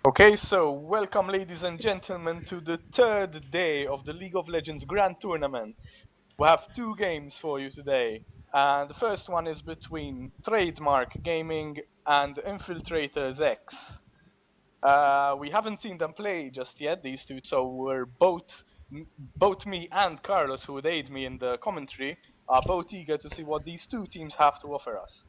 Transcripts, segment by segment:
Okay, so welcome ladies and gentlemen to the third day of the League of Legends Grand Tournament. We have two games for you today. And the first one is between Trademark Gaming and Infiltrators X. We haven't seen them play just yet, these two, so we're both me and Carlos, who would aid me in the commentary, are both eager to see what these two teams have to offer us.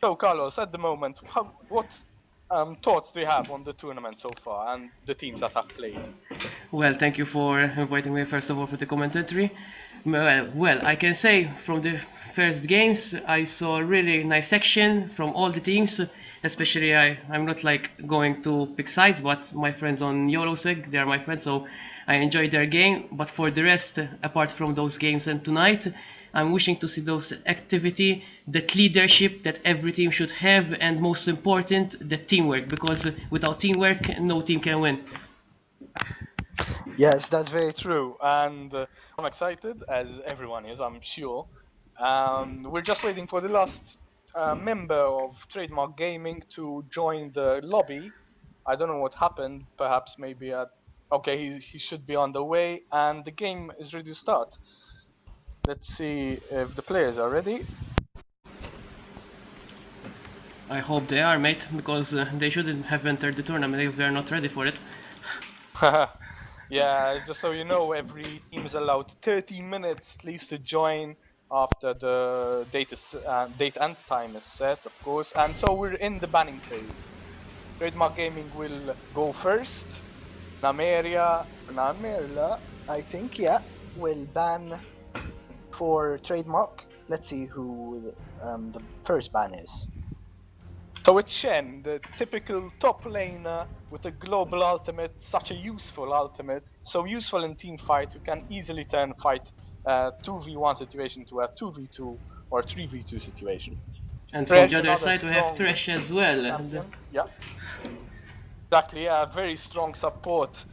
So, Carlos, at the moment, what thoughts do you have on the tournament so far and the teams that have played? Well, thank you for inviting me first of all for the commentary. Well, I can say from the first games I saw a really nice action from all the teams. Especially I'm not like going to pick sides, but my friends on YOLOSEG, they are my friends, so I enjoyed their game. But for the rest, apart from those games and tonight, I'm wishing to see those activity, that leadership that every team should have, and most important, the teamwork, because without teamwork, no team can win. Yes, that's very true, and I'm excited, as everyone is, I'm sure. We're just waiting for the last member of Trademark Gaming to join the lobby. I don't know what happened, perhaps maybe okay, he should be on the way, and the game is ready to start. Let's see if the players are ready. I hope they are, mate, because they shouldn't have entered the tournament if they're not ready for it. Yeah, just so you know, every team is allowed 30 minutes at least to join after the date and time is set, of course. And so we're in the banning phase. Trademark Gaming will go first. Namerla, I think, yeah, will ban for Trademark. Let's see who the first ban is. So it's Shen, the typical top laner with a global ultimate, such a useful ultimate, so useful in team fight. You can easily turn fight 2v1 situation to a 2v2 or 3v2 situation. And Thresh, from the other another side we have strong Thresh as well. champion. Yeah, exactly. Yeah, very strong support.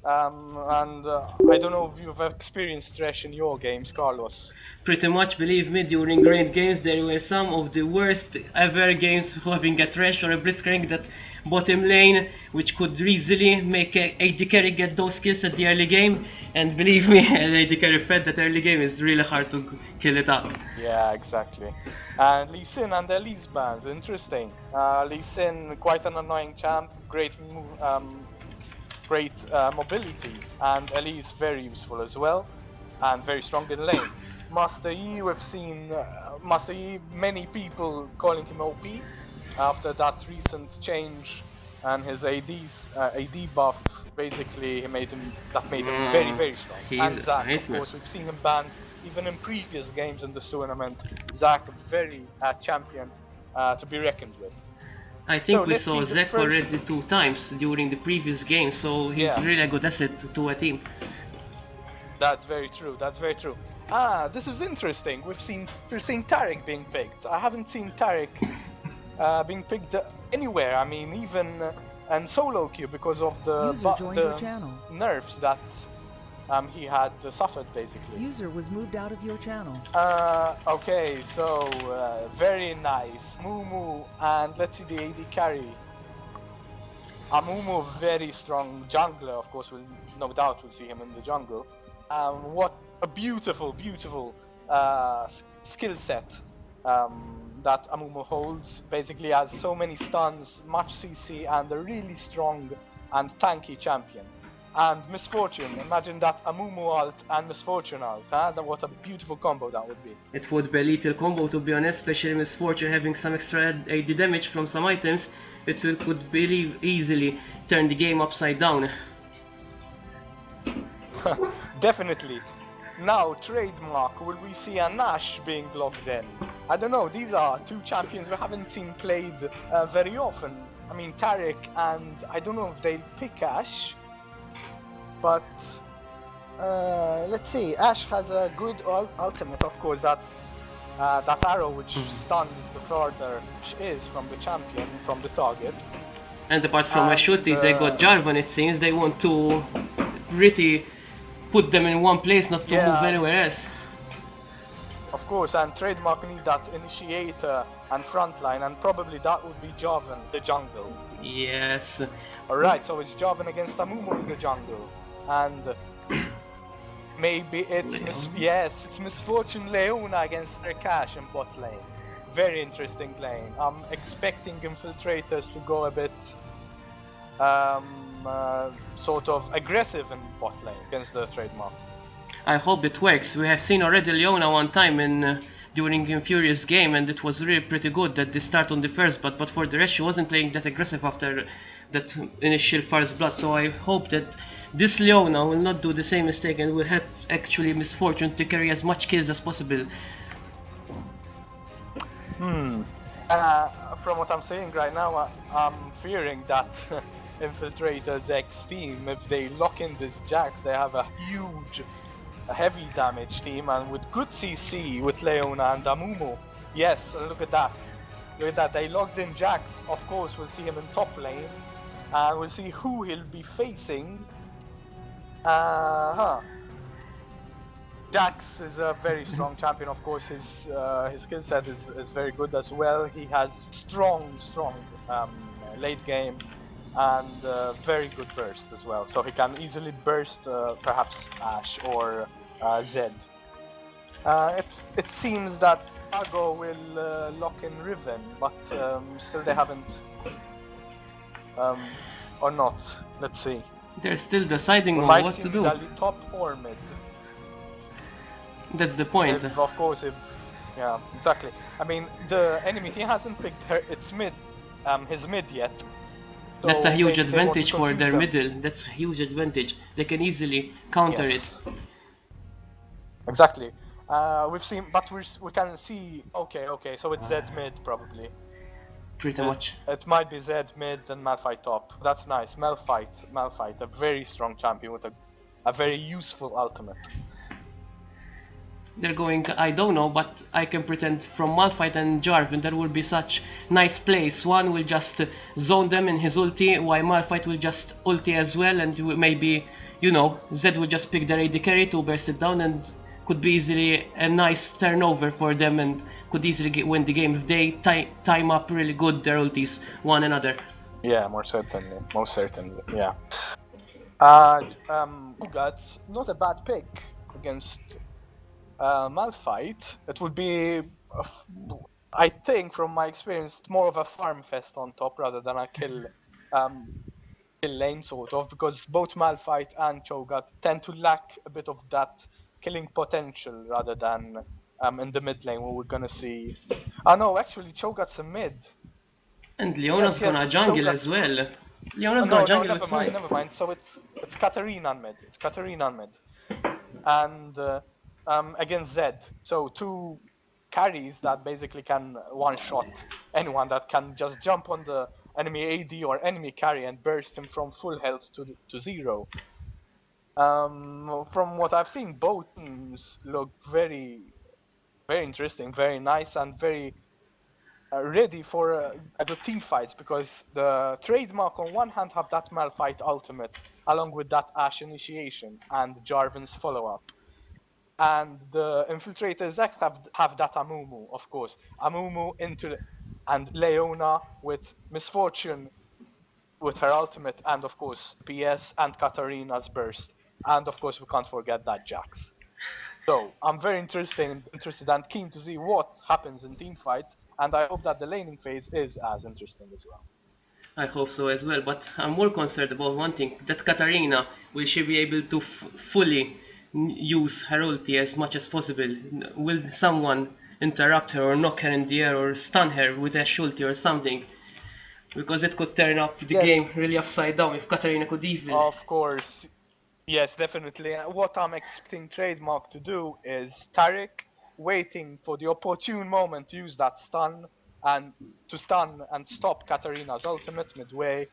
And I don't know if you've experienced Thresh in your games, Carlos. Pretty much, believe me, during ranked games there were some of the worst ever games having a Thresh or a Blitzcrank that bottom lane, which could easily make a AD carry get those kills at the early game. And believe me, an AD carry fed that early game is really hard to kill it up. Yeah, exactly. And Lee Sin and Elise bans, interesting. Lee Sin, quite an annoying champ, great mobility, and Elise very useful as well, and very strong in lane. Master Yi, we've seen Master Yi, many people calling him OP after that recent change, and his AD buff basically made him very strong. And Zac, of course, we've seen him banned even in previous games in this tournament. Zac, very champion to be reckoned with. I think we saw Zac already 2 times during the previous game, so he's really a good asset to a team. That's very true, that's very true. Ah, this is interesting. We're seeing Taric being picked. I haven't seen Taric being picked anywhere. I mean, even in solo queue, because of the nerfs that he had suffered, basically. User was moved out of your channel. Okay, so very nice. Mumu, and let's see the AD carry. Mumu, very strong jungler, of course, no doubt we'll see him in the jungle. What a beautiful skill set that Amumu holds. Basically has so many stuns, much CC, and a really strong and tanky champion. And Misfortune, imagine that Amumu ult and Misfortune ult, huh? What a beautiful combo that would be. It would be a lethal combo, to be honest, especially Misfortune having some extra AD damage from some items. It could easily turn the game upside down. Definitely. Now, Trademark, will we see a Nash being logged in? I don't know, these are two champions we haven't seen played very often. I mean, Taric, and I don't know if they'll pick Ashe, but let's see. Ashe has a good ultimate, of course, that arrow which stuns the further is from the champion, from the target. And apart from a shoot, they got Jarvan, it seems. They want to really put them in one place, not to move anywhere else. Of course, and Trademark need that initiator and frontline, and probably that would be Jarvan, the jungle. Yes. Alright, so it's Jarvan against Amumu in the jungle. And maybe it's it's Misfortune Leona against Rekash in bot lane. Very interesting lane. I'm expecting Infiltrators to go a bit sort of aggressive in bot lane against the Trademark. I hope it works. We have seen already Leona one time in during Infurious game, and it was really pretty good that they start on the first, but for the rest she wasn't playing that aggressive after that initial first blood. So I hope that this Leona will not do the same mistake and will help actually Misfortune to carry as much kills as possible. From what I'm saying right now, I'm fearing that Infiltrators X team, if they lock in this Jax, they have a huge, heavy damage team, and with good CC with Leona and Amumu. Yes, look at that. Look at that, they logged in Jax. Of course, we'll see him in top lane, and we'll see who he'll be facing. Jax is a very strong champion, of course. His skill set is very good as well. He has strong late game and very good burst as well. So he can easily burst perhaps Ashe or Zed. It seems that Argo will lock in Riven, but still they haven't, or not. Let's see. They're still deciding on what to do. Top or mid. That's the point. Of course, yeah, exactly. I mean, the enemy team hasn't picked his mid yet. So that's a huge advantage for their middle. That's a huge advantage. They can easily counter it. Exactly. We've seen, but we can see. Okay. So it's Zed mid probably. Pretty much. It might be Zed mid and Malphite top. That's nice. Malphite, a very strong champion with a very useful ultimate. They're going, I don't know, but I can pretend from Malphite and Jarvan there will be such nice plays. One will just zone them in his ulti, while Malphite will just ulti as well, and maybe, you know, Zed will just pick their AD carry to burst it down, and could be easily a nice turnover for them, and could easily win the game if they time up really good their ultis one another. Yeah, most certainly, yeah. That's not a bad pick against Malphite. It would be, I think, from my experience, more of a farm fest on top rather than a kill lane sort of, because both Malphite and Cho'Gath tend to lack a bit of that killing potential rather than in the mid lane where we're gonna see. No, actually Cho'Gath's a mid. And Leona's gonna jungle as well. Leona's gonna jungle as well. Never mind. So it's Katarina on mid. And against Zed. So two carries that basically can one-shot anyone, that can just jump on the enemy AD or enemy carry and burst him from full health to zero. From what I've seen, both teams look very interesting, very nice, and very ready for good team fights, because the Trademark on one hand have that Malphite ultimate along with that Ashe initiation and Jarvan's follow-up. And the Infiltrators X have that Amumu, of course. Amumu and Leona with Misfortune with her ultimate, and of course PS and Katarina's burst. And of course we can't forget that Jax. So I'm very interested and keen to see what happens in team fights, and I hope that the laning phase is as interesting as well. I hope so as well, but I'm more concerned about one thing, that Katarina, will she be able to fully use her ulti as much as possible? Will someone interrupt her or knock her in the air or stun her with a ulti or something? Because it could turn up the game really upside down if Katarina could even... Of course, yes, definitely. What I'm expecting Trademark to do is Taric waiting for the opportune moment to use that stun and stop Katarina's ultimate midway,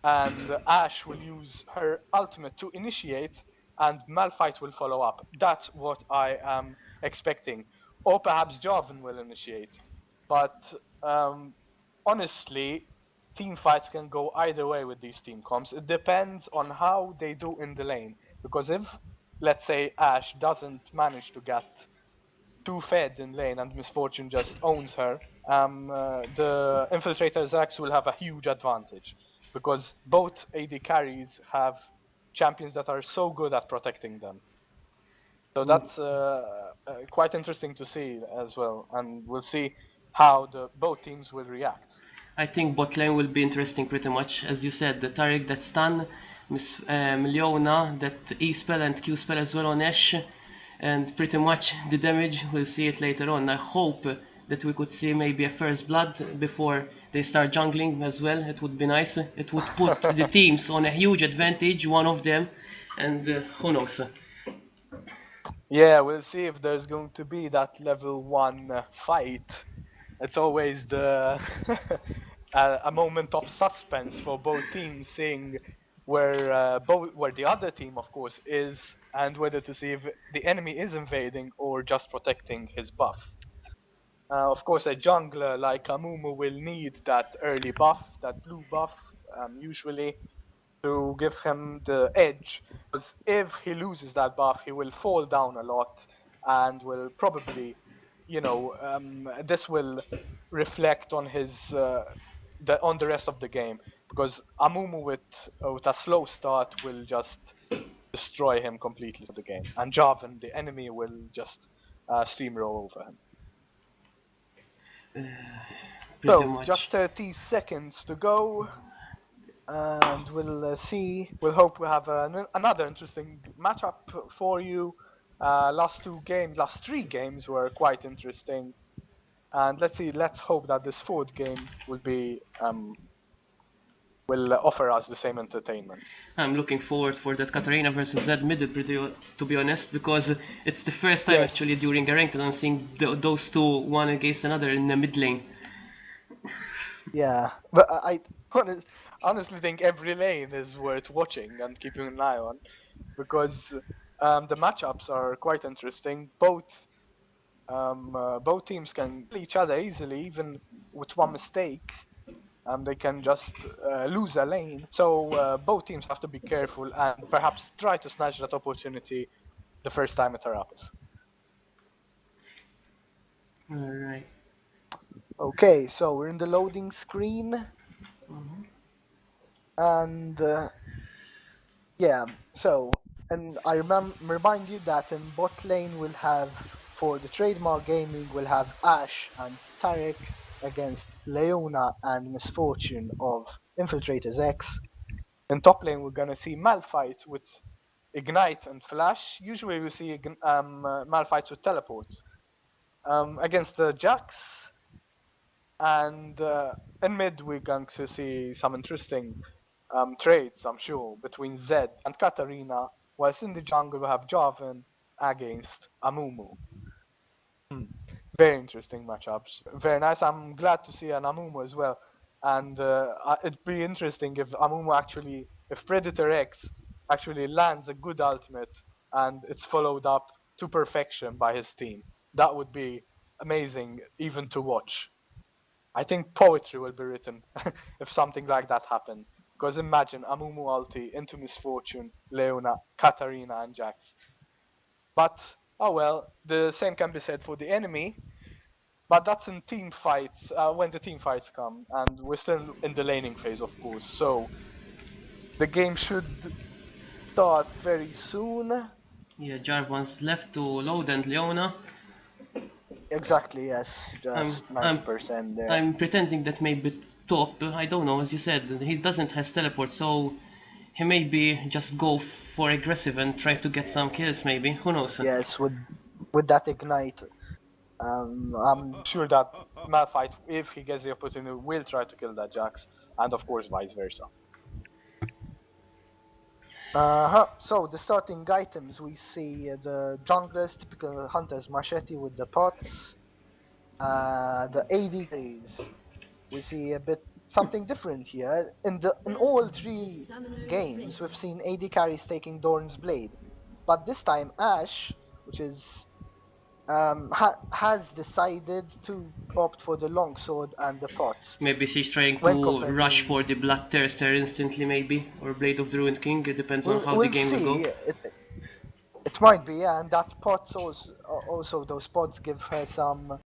and Ashe will use her ultimate to initiate, and Malphite will follow up. That's what I am expecting. Or perhaps Jarvan will initiate. But honestly, team fights can go either way with these team comps. It depends on how they do in the lane. Because if, let's say, Ashe doesn't manage to get too fed in lane and Misfortune just owns her, the Infiltrators X will have a huge advantage because both AD carries have champions that are so good at protecting them. So that's quite interesting to see as well, and we'll see how both teams will react. I think bot lane will be interesting pretty much. As you said, the Taric that stun, Leona that E spell and Q spell as well on Ash, and pretty much the damage, we'll see it later on. I hope that we could see maybe a first blood before they start jungling as well. It would be nice. It would put the teams on a huge advantage, one of them, and who knows. Yeah, we'll see if there's going to be that level 1 fight. It's always the a moment of suspense for both teams, seeing where where the other team, of course, is, and whether to see if the enemy is invading or just protecting his buff. Of course, a jungler like Amumu will need that early buff, that blue buff, usually, to give him the edge. Because if he loses that buff, he will fall down a lot and will probably, this will reflect on his on the rest of the game. Because Amumu with a slow start will just destroy him completely for the game, and Jarvan, the enemy, will just steamroll over him. Pretty So, much. just 30 seconds to go, and we'll see. We'll hope we have another interesting matchup for you. Last 3 games were quite interesting, and let's hope that this 4th game will offer us the same entertainment. I'm looking forward for that Katarina versus Zed middle, to be honest, because it's the first time Yes. actually during a ranked that I'm seeing those two one against another in the mid lane. Yeah, but I honestly think every lane is worth watching and keeping an eye on, because the matchups are quite interesting. Both teams can kill each other easily, even with one mistake. They can just lose a lane. So both teams have to be careful and perhaps try to snatch that opportunity the first time it arrives. Alright. Okay, so we're in the loading screen, and yeah, so, and I remind you that in bot lane we'll have, for the Trademark Gaming, we'll have Ash and Tarek against Leona and Misfortune of Infiltrators X. In top lane we're gonna see Malphite with Ignite and Flash. Usually we see Malphites with teleports. Against the Jax, and in mid we're going to see some interesting trades, I'm sure, between Zed and Katarina, whilst in the jungle we have Jarvan against Amumu. Very interesting matchups. Very nice. I'm glad to see an Amumu as well. And it'd be interesting if if Predator X actually lands a good ultimate and it's followed up to perfection by his team. That would be amazing even to watch. I think poetry will be written if something like that happened. Because imagine Amumu ulti into Misfortune, Leona, Katarina, and Jax. But, oh well, the same can be said for the enemy. But that's in team fights, when the team fights come. And we're still in the laning phase, of course. So, the game should start very soon. Yeah, Jarvan's left to load and Leona. Exactly, yes. Just 90% there. I'm pretending that maybe top, I don't know, as you said, he doesn't have teleport, so he maybe just go for aggressive and try to get some kills maybe, who knows. Yes, with that Ignite. I'm sure that Malphite, if he gets the opportunity, will try to kill that Jax, and of course vice versa. So the starting items, we see the junglers, typical Hunter's Machete with the pots. The AD carries, we see a bit something different here. In all 3 games, we've seen AD carries taking Dorn's Blade, but this time Ash, which is has decided to opt for the longsword and the pots. Maybe she's trying to rush for the Black Thirster instantly maybe, or Blade of the Ruined King, it depends on how the game will go. It might be, yeah, and that pots also those pods give her some